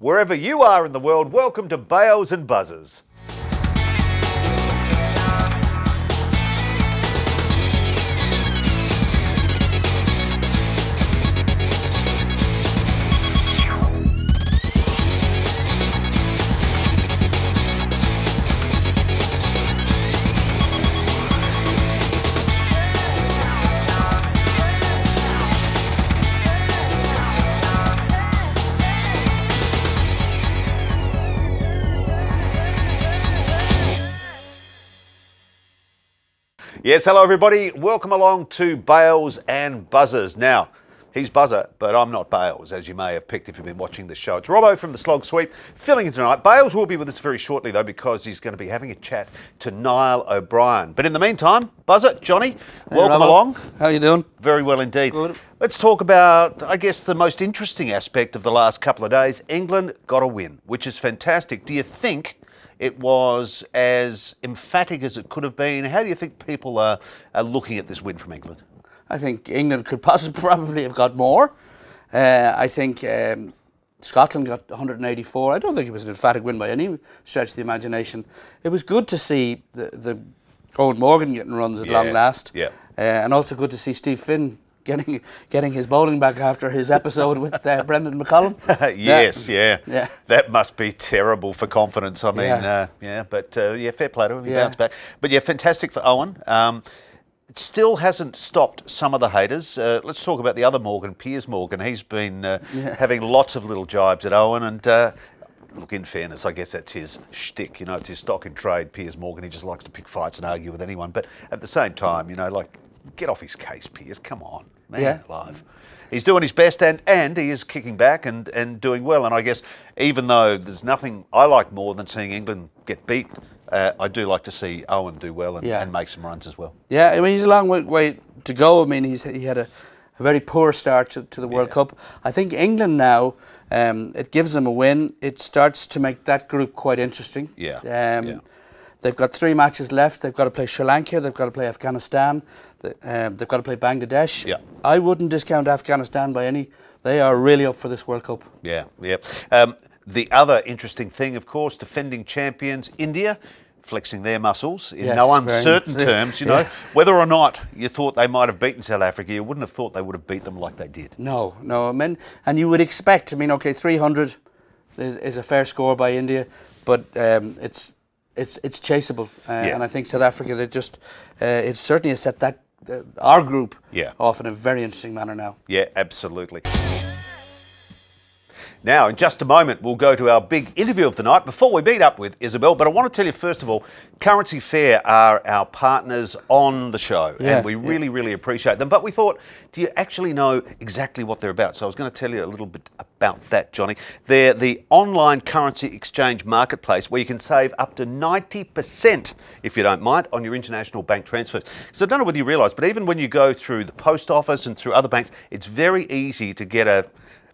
Wherever you are in the world, welcome to Bales and Buzzers. Yes, hello everybody. Welcome along to Bales and Buzzers. Now, he's Buzzer, but I'm not Bales, as you may have picked if you've been watching the show. It's Robbo from the Slog Sweep, filling in tonight. Bales will be with us very shortly, though, because he's going to be having a chat to Niall O'Brien. But in the meantime, Buzzer, Johnny, welcome along. How you doing? Very well indeed. Good. Let's talk about, I guess, the most interesting aspect of the last couple of days. England got a win, which is fantastic. Do you think it was as emphatic as it could have been? How do you think people are looking at this win from England? I think England could probably have got more. I think Scotland got 184. I don't think it was an emphatic win by any stretch of the imagination. It was good to see the Owen Morgan getting runs at long last. Yeah. And also good to see Steve Finn getting his bowling back after his episode with Brendan McCullum. Yes, yeah. That must be terrible for confidence. I mean, but fair play to him. He bounced back. But yeah, fantastic for Owen. It still hasn't stopped some of the haters. Let's talk about the other Morgan, Piers Morgan. He's been having lots of little jibes at Owen, and look, in fairness, I guess that's his shtick. You know, it's his stock in trade. Piers Morgan, he just likes to pick fights and argue with anyone. But at the same time, you know, like, get off his case, Piers. Come on. Man alive. He's doing his best, and he is kicking back and doing well. And I guess even though there's nothing I like more than seeing England get beat, I do like to see Owen do well and make some runs as well. Yeah, I mean, he's a long way to go. I mean, he had a very poor start to the World Cup. I think England now, it gives them a win. It starts to make that group quite interesting. They've got 3 matches left. They've got to play Sri Lanka. They've got to play Afghanistan. They've got to play Bangladesh. Yeah. I wouldn't discount Afghanistan by any. They are really up for this World Cup. Yeah. The other interesting thing, of course, defending champions, India, flexing their muscles in no uncertain terms. You know, whether or not you thought they might have beaten South Africa, you wouldn't have thought they would have beat them like they did. No. I mean, and you would expect. I mean, okay, 300 is a fair score by India, but it's chaseable, and I think South Africa, they just it certainly has set that our group off in a very interesting manner now. Yeah, absolutely. Now, in just a moment, we'll go to our big interview of the night before we meet up with Isabelle. But I want to tell you, first of all, Currency Fair are our partners on the show, and we really appreciate them. But we thought, do you actually know exactly what they're about? So I was going to tell you a little bit about that, Johnny. They're the online currency exchange marketplace where you can save up to 90%, if you don't mind, on your international bank transfers. So I don't know whether you realise, but even when you go through the post office and through other banks, it's very easy to get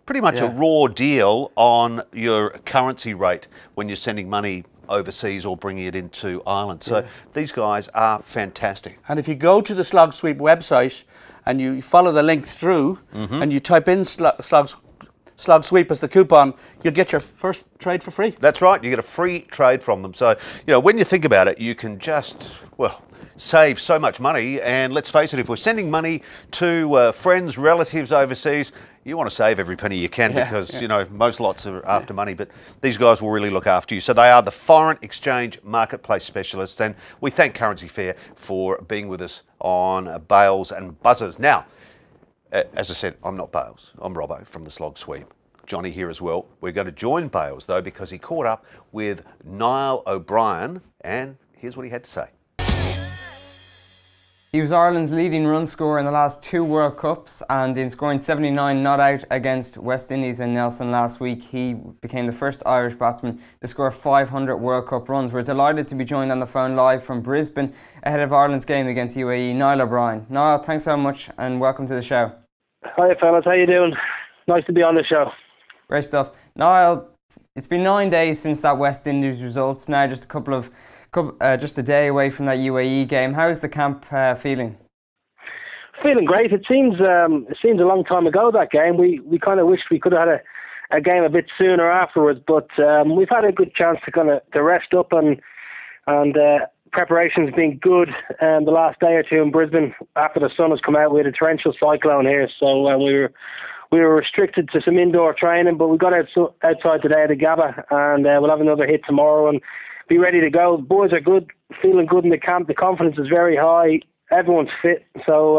pretty much a raw deal on your currency rate when you're sending money overseas or bringing it into Ireland. So these guys are fantastic. And if you go to the Slog Sweep website and you follow the link through and you type in Slog Sweep as the coupon, you'll get your first trade for free. That's right. You get a free trade from them. So, you know, when you think about it, you can just, save so much money. And let's face it, if we're sending money to friends, relatives overseas, you want to save every penny you can because, you know, most lots are after money, but these guys will really look after you. So they are the foreign exchange marketplace specialists, and we thank Currency Fair for being with us on Bales and Buzzers. Now, as I said, I'm not Bales. I'm Robbo from the Slog Sweep. Johnny here as well. We're going to join Bales, though, because he caught up with Niall O'Brien, and here's what he had to say. He was Ireland's leading run scorer in the last 2 World Cups, and in scoring 79 not out against West Indies and Nelson last week, he became the first Irish batsman to score 500 World Cup runs. We're delighted to be joined on the phone live from Brisbane ahead of Ireland's game against UAE, Niall O'Brien. Niall, thanks so much and welcome to the show. Hi fellas, how you doing? Nice to be on the show. Great stuff. Niall, it's been 9 days since that West Indies result, now just just a day away from that UAE game. How is the camp feeling? Feeling great. It seems a long time ago, that game. We kind of wished we could have had a game a bit sooner afterwards. But we've had a good chance to rest up, and preparation's been good. The last day or two in Brisbane, after the sun has come out, we had a torrential cyclone here, so we were restricted to some indoor training, but we got outside today at the Gabba, and we'll have another hit tomorrow and be ready to go. Boys are good, feeling good in the camp. The confidence is very high. Everyone's fit, so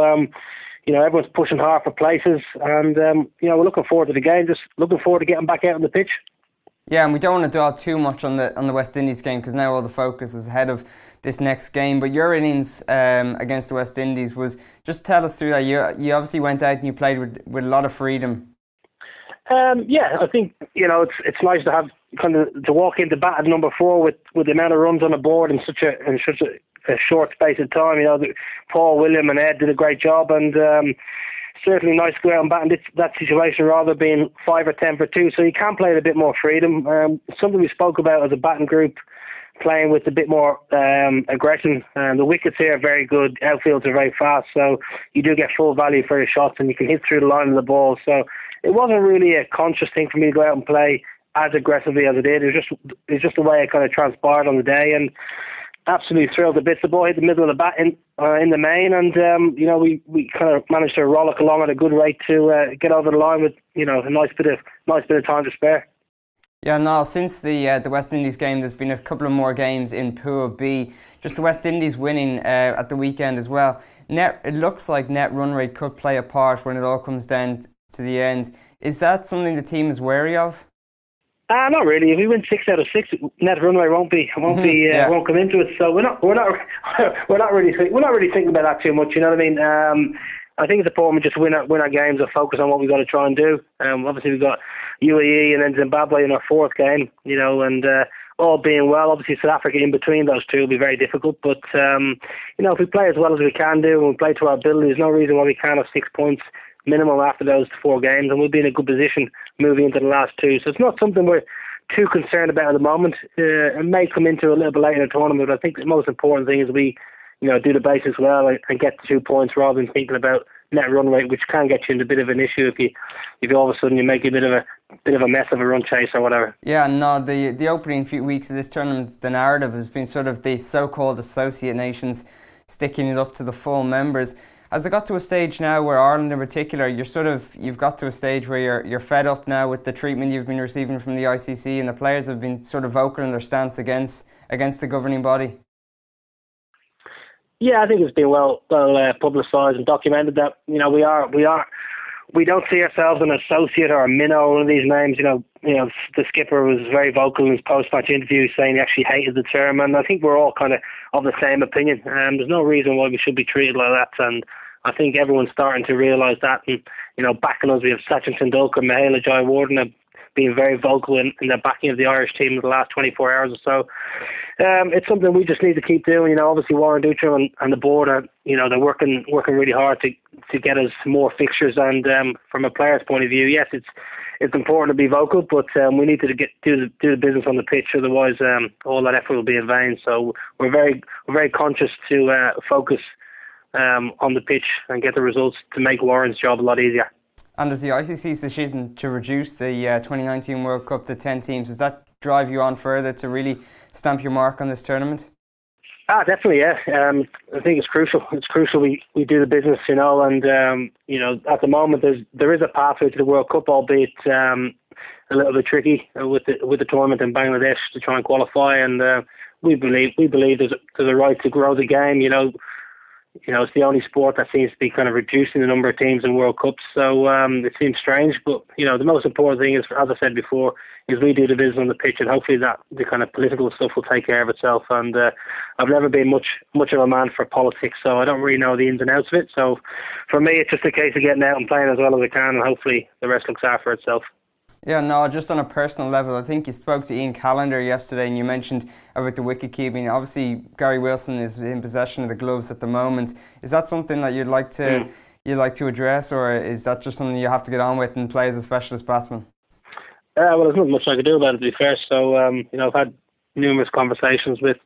everyone's pushing hard for places, and we're looking forward to the game. Just looking forward to getting back out on the pitch. Yeah, and we don't want to dwell too much on the West Indies game, because now all the focus is ahead of this next game. But your innings against the West Indies was, just tell us through that. You obviously went out and you played with a lot of freedom. I think it's nice to have to walk into bat at number 4 with the amount of runs on the board in such a short space of time. Paul, William, and Ed did a great job, and certainly nice to go out and bat in that situation rather than being 5 or 10 for 2. So you can play with a bit more freedom. Something we spoke about as a batting group, playing with a bit more aggression. The wickets here are very good. Outfields are very fast, so you do get full value for your shots, and you can hit through the line of the ball. So it wasn't really a conscious thing for me to go out and play as aggressively as I did. It was just the way it kind of transpired on the day, and absolutely thrilled to bits. The ball hit the middle of the bat in the main, and we kind of managed to rollick along at a good rate to get over the line with a nice bit of time to spare. Yeah, Niall, since the West Indies game, there's been a couple of more games in Pool B. Just the West Indies winning at the weekend as well. It looks like net run rate could play a part when it all comes down to the end. Is that something the team is wary of? Not really. If we win 6 out of 6, net run rate won't come into it. So we're not really thinking about that too much. You know what I mean? I think it's important we just win our games and focus on what we've got to try and do. Obviously we've got UAE and then Zimbabwe in our 4th game. And all being well, obviously South Africa in between those two will be very difficult. But if we play as well as we can do and we play to our ability, there's no reason why we can't have 6 points minimum after those 4 games, and we'll be in a good position moving into the last 2. So it's not something we're too concerned about at the moment. It may come into a little bit later in the tournament, but I think the most important thing is we do the basics well and get the 2 points rather than thinking about net run rate, which can get you into a bit of an issue if you all of a sudden you make a bit of a mess of a run chase or whatever. Yeah, no, the opening few weeks of this tournament, the narrative has been sort of the so-called associate nations sticking it up to the full members. Has it got to a stage now where Ireland in particular, you've got to a stage where you're fed up now with the treatment you've been receiving from the ICC, and the players have been sort of vocal in their stance against the governing body? Yeah, I think it's been well publicised and documented that we don't see ourselves an associate or a minnow or one of these names. The skipper was very vocal in his post-match interview saying he actually hated the term, and I think we're all kind of the same opinion. There's no reason why we should be treated like that, and I think everyone's starting to realise that. And backing us, we have Sachin Tendulkar, Mahela Jayawardene have been very vocal in their backing of the Irish team in the last 24 hours or so. It's something we just need to keep doing. Obviously Warren Dutra and the board are, they're working really hard to get us more fixtures. And from a player's point of view, yes, it's important to be vocal, but we need to do the business on the pitch. Otherwise, all that effort will be in vain. So we're very conscious to focus on the pitch and get the results to make Warren's job a lot easier. And does the ICC's decision to reduce the 2019 World Cup to 10 teams, does that drive you on further to really stamp your mark on this tournament? Definitely, yeah. I think it's crucial. It's crucial we do the business, and at the moment there is a pathway to the World Cup, albeit a little bit tricky with the tournament in Bangladesh to try and qualify. And we believe there's a right to grow the game. It's the only sport that seems to be kind of reducing the number of teams in World Cups. So it seems strange, but the most important thing is, as I said before, is we do the business on the pitch, and hopefully that the kind of political stuff will take care of itself. And I've never been much of a man for politics, so I don't really know the ins and outs of it. So for me, it's just a case of getting out and playing as well as I can, and hopefully the rest looks after itself. Yeah, no, just on a personal level, I think you spoke to Ian Callender yesterday and you mentioned about the wicket keeping. Obviously, Gary Wilson is in possession of the gloves at the moment. Is that something that you'd like to address, or is that just something you have to get on with and play as a specialist batsman? Well, there's not much I could do about it, to be fair. So, I've had numerous conversations with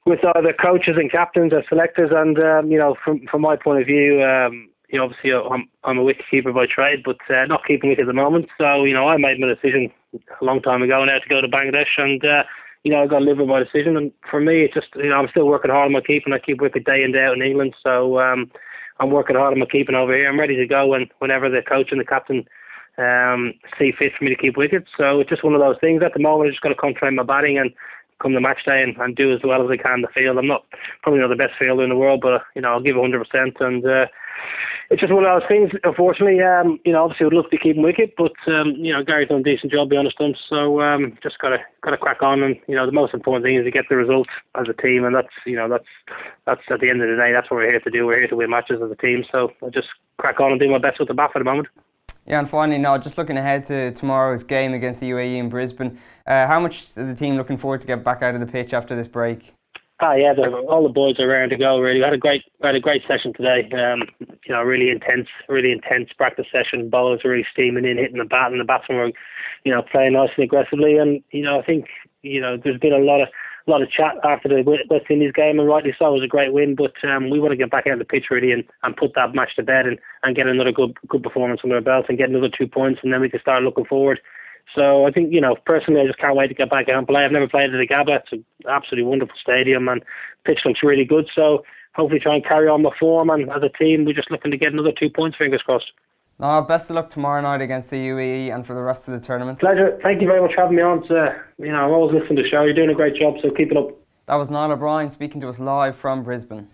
either coaches and captains or selectors, and from my point of view, obviously I'm a wicket keeper by trade, but not keeping wicket at the moment. So I made my decision a long time ago now to go to Bangladesh, and I got to live with my decision. And for me, it's just I'm still working hard on my keeping. I keep wicket day in day out in England, so I'm working hard on my keeping over here. I'm ready to go whenever the coach and the captain see fit for me to keep wickets. So it's just one of those things. At the moment, I just got to concentrate my batting and come the match day and do as well as I can in the field. I'm probably not the best fielder in the world, but I'll give 100%. And it's just one of those things. Unfortunately, obviously, I would love to be keeping wicket, but Gary's done a decent job beyond a stump. So just got to crack on. And the most important thing is to get the results as a team, and that's at the end of the day, that's what we're here to do. We're here to win matches as a team. So I'll just crack on and do my best with the bat for the moment. Yeah, and finally, now just looking ahead to tomorrow's game against the UAE in Brisbane, how much is the team looking forward to get back out of the pitch after this break? Yeah, all the boys are raring to go. Really, we had a great session today. Really intense practice session. Bowlers were really steaming in, hitting the bat, and the batsmen were, playing nice and aggressively. And I think there's been a lot of chat after the West Indies game, and rightly so. It was a great win, but we want to get back out of the pitch really and put that match to bed and get another good performance under our belt and get another 2 points, and then we can start looking forward. So I think, personally, I just can't wait to get back out and play. I've never played at the Gabba. It's an absolutely wonderful stadium, and pitch looks really good. So hopefully try and carry on my form, and as a team, we're just looking to get another 2 points, fingers crossed. No, best of luck tomorrow night against the UAE and for the rest of the tournament. Pleasure. Thank you very much for having me on. I'm always listening to the show. You're doing a great job, so keep it up. That was Niall O'Brien speaking to us live from Brisbane.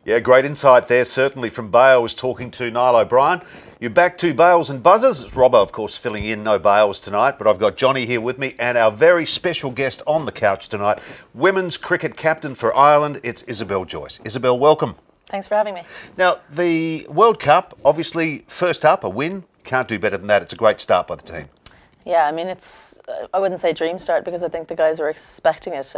Yeah, great insight there, certainly from Bale was talking to Niall O'Brien. You're back to Bales and Buzzers. It's Robbo, of course, filling in, no Bales tonight, but I've got Johnny here with me and our very special guest on the couch tonight, women's cricket captain for Ireland, it's Isabelle Joyce. Isabelle, welcome. Thanks for having me. Now, the World Cup, obviously, first up, a win. Can't do better than that. It's a great start by the team. Yeah, I mean, it's, I wouldn't say dream start because I think the guys were expecting it,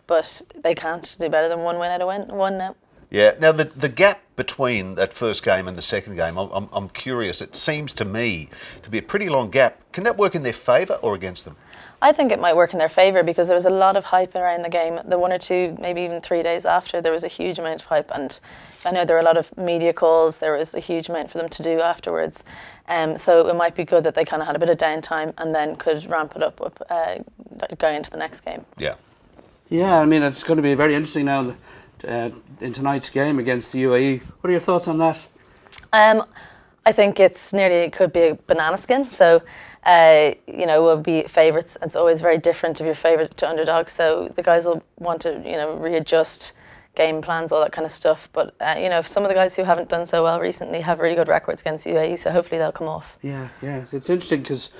but they can't do better than one win out of one now. Yeah, now the gap between that first game and the second game, I'm curious. It seems to me to be a pretty long gap. Can that work in their favour or against them? I think it might work in their favour because there was a lot of hype around the game. The 1 or 2, maybe even 3 days after, there was a huge amount of hype, and I know there were a lot of media calls. There was a huge amount for them to do afterwards. So it might be good that they kind of had a bit of downtime and then could ramp it up going into the next game. Yeah. Yeah, I mean, it's going to be very interesting now in tonight's game against the UAE. What are your thoughts on that? I think it could be a banana skin. So, we'll be favourites. It's always very different if you're favourite to underdog. So the guys will want to, readjust game plans, all that kind of stuff. But, some of the guys who haven't done so well recently have really good records against UAE. So hopefully they'll come off. Yeah. It's interesting because,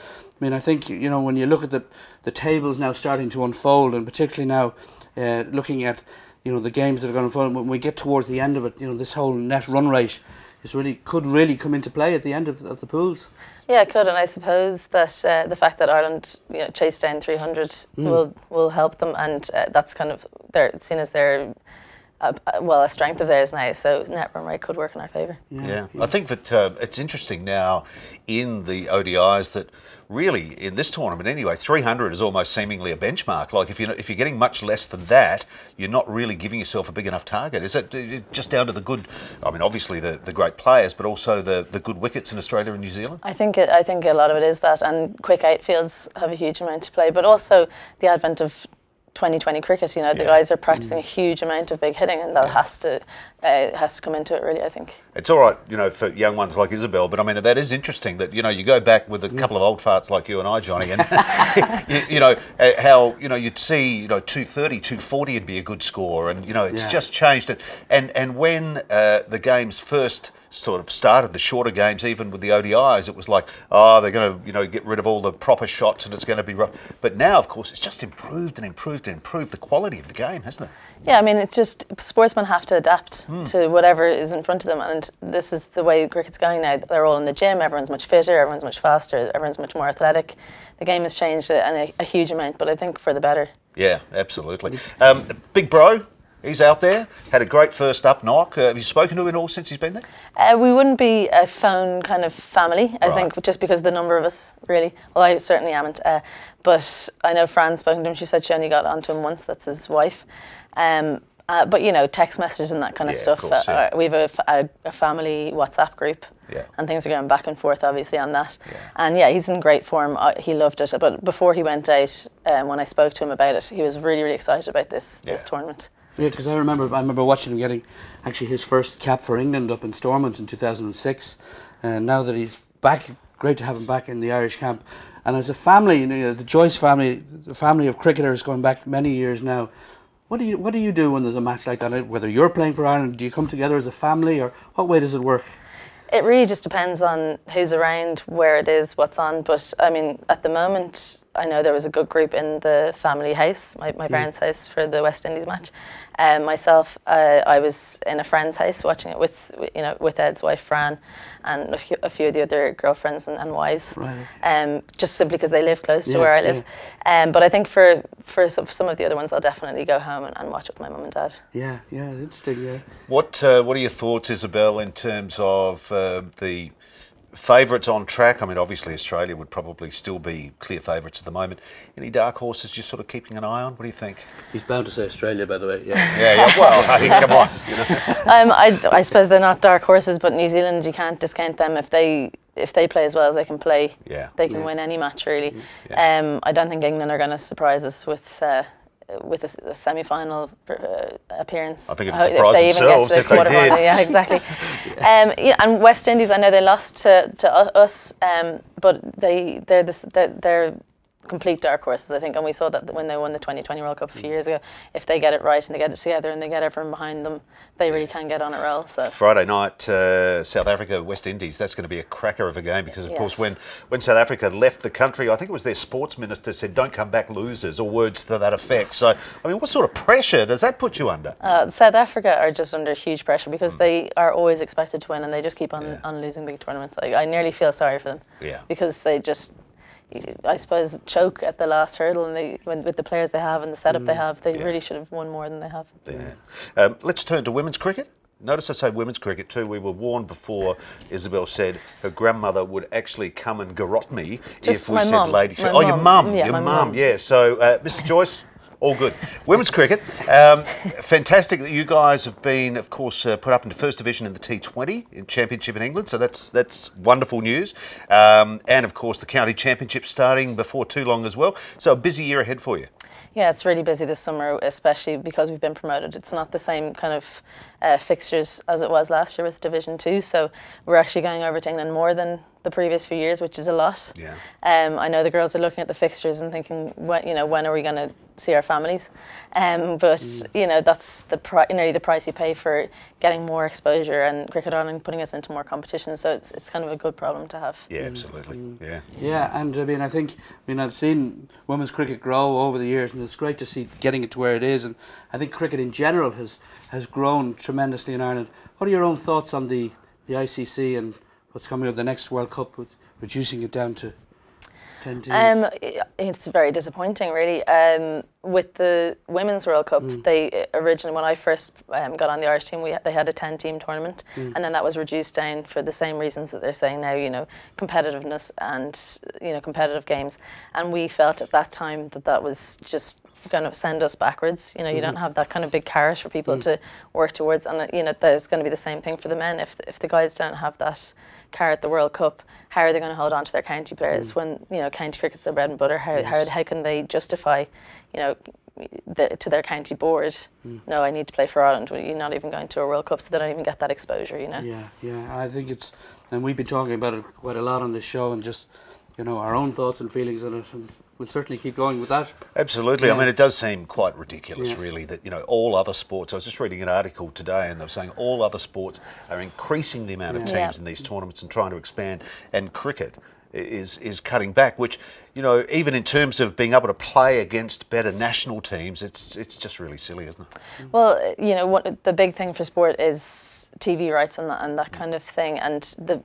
I mean, I think, when you look at the tables now starting to unfold, and particularly now looking at, the games that are going to unfold, when we get towards the end of it, this whole net run rate could really come into play at the end of the pools. Yeah, it could, and I suppose that the fact that Ireland, chased down 300 will help them, and that's kind of seen as their a strength of theirs now. So net run rate could work in our favour. Yeah, I think that it's interesting now in the ODIs that really in this tournament anyway, 300 is almost seemingly a benchmark. Like if you're getting much less than that, you're not really giving yourself a big enough target. Is it just down to the good? I mean, obviously the great players, but also the good wickets in Australia and New Zealand. I think a lot of it is that, and quick outfields have a huge amount to play, but also the advent of 2020 cricket, the guys are practicing a huge amount of big hitting, and that has to come into it really, I think. It's all right, for young ones like Isobel, but I mean, that is interesting that, you go back with a couple of old farts like you and I, Johnny, and, how, you'd see, 230, 240 would be a good score, and, it's just changed. And when the games first sort of started, the shorter games, even with the ODIs, it was like, they're going to, get rid of all the proper shots and it's going to be rough. But now, of course, it's just improved the quality of the game, hasn't it? Yeah, I mean, it's just sportsmen have to adapt to whatever is in front of them, and this is the way cricket's going now. They're all in the gym, everyone's much fitter, everyone's much faster, everyone's much more athletic. The game has changed a huge amount, but I think for the better. Yeah, absolutely. Big Bro, he's out there, had a great first up knock. Have you spoken to him at all since he's been there? We wouldn't be a phone kind of family, I think, just because of the number of us, really. Well, I certainly haven't. But I know Fran's spoken to him. She said she only got onto him once. That's his wife. And But, you know, text messages and that kind of stuff. Of course, we have a family WhatsApp group. Yeah. And things are going back and forth, obviously, on that. Yeah. And yeah, he's in great form. He loved it. But before he went out, when I spoke to him about it, he was really, really excited about this tournament. Yeah, because I remember watching him getting actually his first cap for England up in Stormont in 2006. And now that he's back, great to have him back in the Irish camp. And as a family, you know, the Joyce family, the family of cricketers going back many years now. What do you do when there's a match like that? Whether you're playing for Ireland, do you come together as a family, or what way does it work? It really just depends on who's around, where it is, what's on. But I mean, at the moment, I know there was a good group in the family house, my parents' house, for the West Indies match. Myself, I was in a friend's house watching it with Ed's wife Fran, and a few of the other girlfriends and wives. Right. Just simply because they live close to where I live. Yeah. But I think for some of the other ones, I'll definitely go home and watch it with my mum and dad. Yeah, interesting. Yeah. What are your thoughts, Isabelle, in terms of the favourites on track? I mean, obviously Australia would probably still be clear favourites at the moment. Any dark horses you're sort of keeping an eye on? What do you think? He's bound to say Australia, by the way. Yeah. Yeah. Well, I mean, come on. You know? I suppose they're not dark horses, but New Zealand, you can't discount them if they play as well as they can play. Yeah. They can win any match, really. Yeah. I don't think England are going to surprise us with a semi-final appearance. I think it'd surprise themselves if they did. Yeah, exactly. And West Indies, I know they lost to us, but they're complete dark horses, I think, and we saw that when they won the 2020 World Cup a few years ago. If they get it right and they get it together and they get everyone behind them, they really can get on a roll. So Friday night, South Africa, West Indies, that's going to be a cracker of a game, because of course when South Africa left the country, I think it was their sports minister said, "Don't come back losers," or words to that effect. So I mean, what sort of pressure does that put you under? South Africa are just under huge pressure because they are always expected to win, and they just keep on losing big tournaments. I nearly feel sorry for them, because they just, I suppose, choke at the last hurdle, and with the players they have and the setup they have, they really should have won more than they have. Yeah. Let's turn to women's cricket. Notice I say women's cricket too. We were warned before. Isabelle said her grandmother would actually come and garrote me if we said lady. Oh, your mum. Your mum. Yeah. So, Mr. Joyce. All good. Women's cricket, fantastic that you guys have been, of course, put up into First Division in the T20 in Championship in England, so that's wonderful news. And, of course, the County Championship starting before too long as well. So a busy year ahead for you. Yeah, it's really busy this summer, especially because we've been promoted. It's not the same kind of fixtures as it was last year with Division 2, so we're actually going over to England more than the previous few years, which is a lot. Yeah. I know the girls are looking at the fixtures and thinking, when are we going to see our families? But that's nearly the price you pay for getting more exposure, and Cricket Ireland putting us into more competition. So it's kind of a good problem to have. Yeah, absolutely. Yeah. Yeah, and I've seen women's cricket grow over the years, and it's great to see getting it to where it is. And I think cricket in general has grown tremendously in Ireland. What are your own thoughts on the ICC and what's coming up the next World Cup, with reducing it down to 10 teams? It's very disappointing, really. With the Women's World Cup, they originally, when I first got on the Irish team, they had a 10-team tournament, and then that was reduced down for the same reasons that they're saying now, competitiveness and, competitive games. And we felt at that time that was just going to send us backwards. You don't have that kind of big carrot for people to work towards, and there's going to be the same thing for the men. If the guys don't have that carrot at the World Cup, how are they going to hold on to their county players when county cricket's their bread and butter? How can they justify to their county board, no, I need to play for Ireland, you're not even going to a World Cup, so they don't even get that exposure, Yeah, I think it's, and we've been talking about it quite a lot on this show, and just our own thoughts and feelings on it, and we'll certainly keep going with that. Absolutely. Yeah. I mean, it does seem quite ridiculous, really, that, all other sports, I was just reading an article today, and they were saying all other sports are increasing the amount of teams in these tournaments and trying to expand, and cricket is cutting back, which, even in terms of being able to play against better national teams, it's just really silly, isn't it? Well, what the big thing for sport is TV rights and that kind of thing, and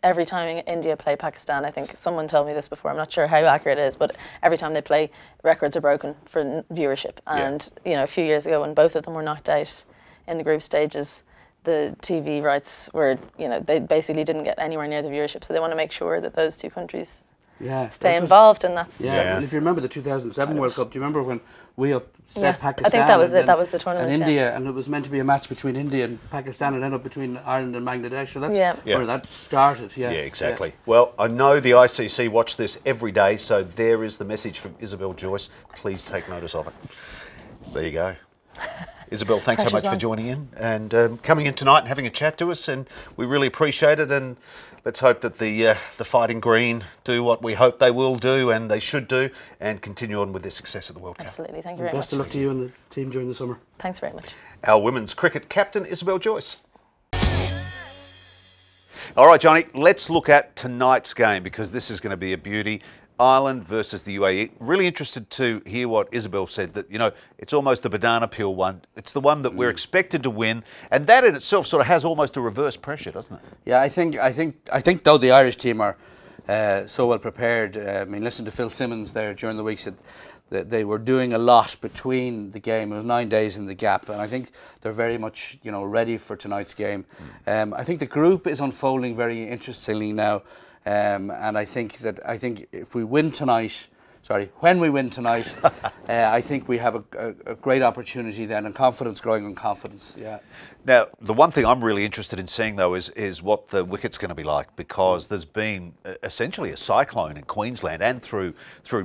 every time India play Pakistan, I think someone told me this before, I'm not sure how accurate it is, but every time they play, records are broken for viewership. And, a few years ago when both of them were knocked out in the group stages, the TV rights were, they basically didn't get anywhere near the viewership. So they want to make sure that those two countries stay involved, and that's... And if you remember the 2007 World Cup, do you remember when we upset Pakistan? I think that was it. That was the tournament. And India, and it was meant to be a match between India and Pakistan, and ended up between Ireland and Bangladesh. So that's where that started. Yeah, exactly. Yeah. Well, I know the ICC watch this every day, so there is the message from Isabelle Joyce. Please take notice of it. There you go. Isabelle, thanks so much for joining in and coming in tonight and having a chat to us, and we really appreciate it. And let's hope that the Fighting Green do what we hope they will do and they should do, and continue on with their success at the World Cup. Absolutely, thank you very much. Best of luck to you and the team during the summer. Thanks very much. Our women's cricket captain, Isabelle Joyce. All right, Johnny, let's look at tonight's game, because this is going to be a beauty. Ireland versus the UAE. Really interested to hear what Isabelle said, that, you know, it's almost the banana peel one. It's the one that we're expected to win, and that in itself sort of has almost a reverse pressure, doesn't it? Yeah, I think though the Irish team are so well prepared. I mean, listen to Phil Simmons there during the week, said that they were doing a lot between the game. It was 9 days in the gap, and I think they're very much, you know, ready for tonight's game. I think the group is unfolding very interestingly now. And I think if we win tonight, when we win tonight, I think we have a great opportunity then, and confidence growing on confidence. Yeah. Now, the one thing I'm really interested in seeing though is what the wicket's going to be like, because there's been essentially a cyclone in Queensland and through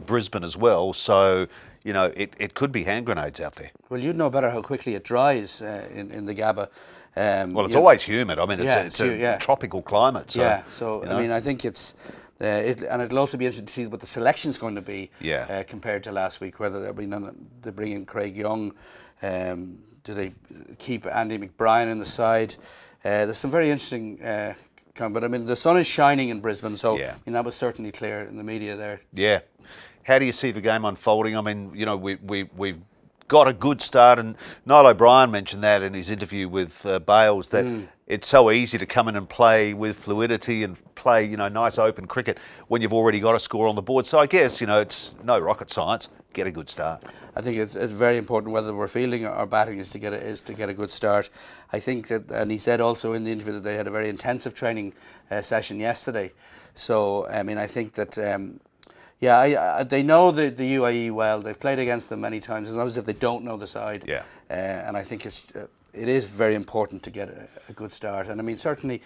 Brisbane as well. So, you know, it could be hand grenades out there. Well, you'd know better how quickly it dries in the Gabba. Well, it's always humid. I mean, it's a tropical climate. So, so you know. I mean, I think it's, and it'll also be interesting to see what the selection's going to be compared to last week. Whether they bring in Craig Young, do they keep Andy McBrien in the side? There's some very interesting. But I mean, the sun is shining in Brisbane, so I mean, that was certainly clear in the media there. Yeah. How do you see the game unfolding? I mean, you know, we've got a good start, and Niall O'Brien mentioned that in his interview with Bales, that it's so easy to come in and play with fluidity and play, you know, nice open cricket when you've already got a score on the board. So I guess, you know, it's no rocket science. Get a good start. I think it's very important, whether we're fielding or batting, is to get a good start. I think that, and he said also in the interview that they had a very intensive training session yesterday. So I mean, I think that. They know the UAE well. They've played against them many times. It's not as if they don't know the side. Yeah. And I think it is very important to get a good start. And I mean, certainly,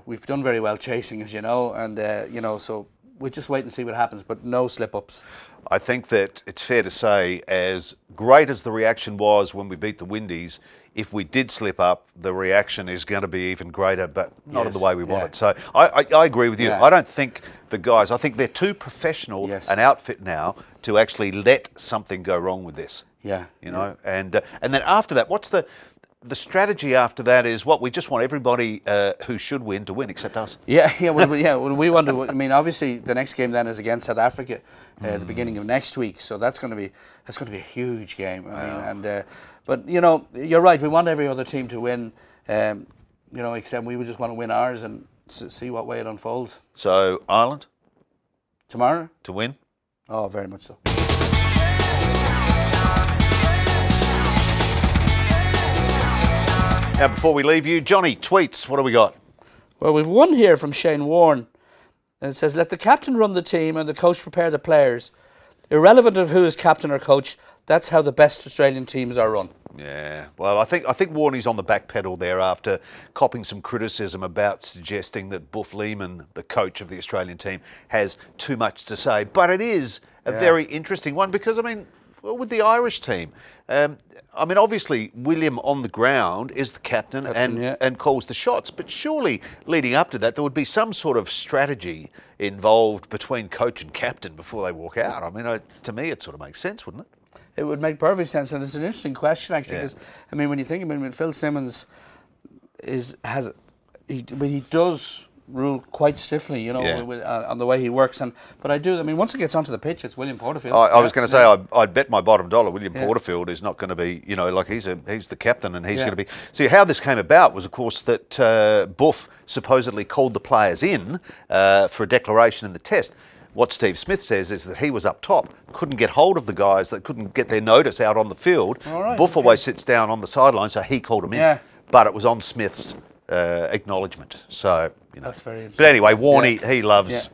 we've done very well chasing, as you know, and you know, so we'll just wait and see what happens. But no slip-ups. I think that it's fair to say, as great as the reaction was when we beat the Windies, if we did slip up, the reaction is going to be even greater, but not in the way we want it. So I agree with you. I don't think the guys, I think they're too professional an outfit now to actually let something go wrong with this. You know, and then after that, what's the strategy after that? Is what we just want everybody who should win to win, except us. Well, we want to. I mean, obviously, the next game then is against South Africa, at the beginning of next week. So that's going to be a huge game. I mean, but you know, you're right. We want every other team to win. You know, except we would just want to win ours and see what way it unfolds. So Ireland tomorrow to win. Oh, very much so. Now, before we leave you, Johnny, tweets, what do we got? Well, we've one here from Shane Warne. And it says, let the captain run the team and the coach prepare the players. Irrelevant of who is captain or coach, that's how the best Australian teams are run. Yeah, well, I think Warney's on the back pedal there after copping some criticism about suggesting that Buff Lehman, the coach of the Australian team, has too much to say. But it is a very interesting one because, I mean, with the Irish team, I mean, obviously, William on the ground is the captain and calls the shots. But surely, leading up to that, there would be some sort of strategy involved between coach and captain before they walk out. I mean, to me, it sort of makes sense, wouldn't it? It would make perfect sense, and it's an interesting question, actually, because, I mean, when you think about it, Phil Simmons he does rule quite stiffly, you know, on the way he works. But I mean, once it gets onto the pitch, it's William Porterfield. I was going to say, I'd bet my bottom dollar William Porterfield is not going to be, you know, like he's the captain and he's going to be. See, how this came about was, of course, that Buff supposedly called the players in for a declaration in the test. What Steve Smith says is that he was up top, couldn't get hold of the guys, that couldn't get their notice out on the field. Buff always sits down on the sideline, so he called them in. But it was on Smith's acknowledgement. So, you know. That's very interesting. But anyway, Warney, he loves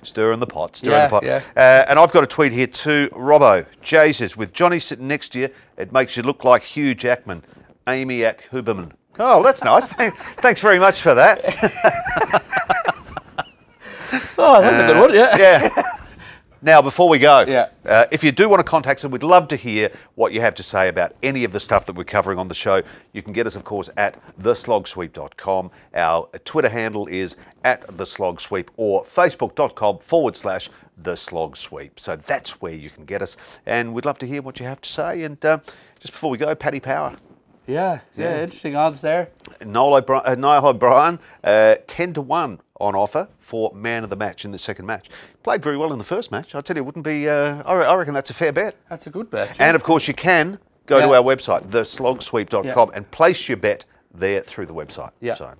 stirring the pot, stirring the pot. And I've got a tweet here too. Robbo, Jay says, with Johnny sitting next to you, it makes you look like Hugh Jackman. Amy at Huberman. Oh, that's nice. Thanks very much for that. Oh, that's a good one, yeah. Now, before we go, if you do want to contact us, we'd love to hear what you have to say about any of the stuff that we're covering on the show. You can get us, of course, at theslogsweep.com. Our Twitter handle is at theslogsweep or facebook.com/theslogsweep. So that's where you can get us. And we'd love to hear what you have to say. And just before we go, Paddy Power. Yeah, interesting odds there. Niall O'Brien, 10-1 on offer for man of the match in the second match. Played very well in the first match. I tell you, it wouldn't be. I reckon that's a fair bet. That's a good bet. Yeah. And of course, you can go to our website, theslogsweep.com, and place your bet there through the website. Yeah. So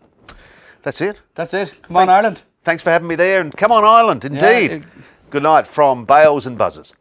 that's it. That's it. Come on, Ireland. Thanks for having me there, and come on, Ireland, indeed. Good night from Bales and Buzzers.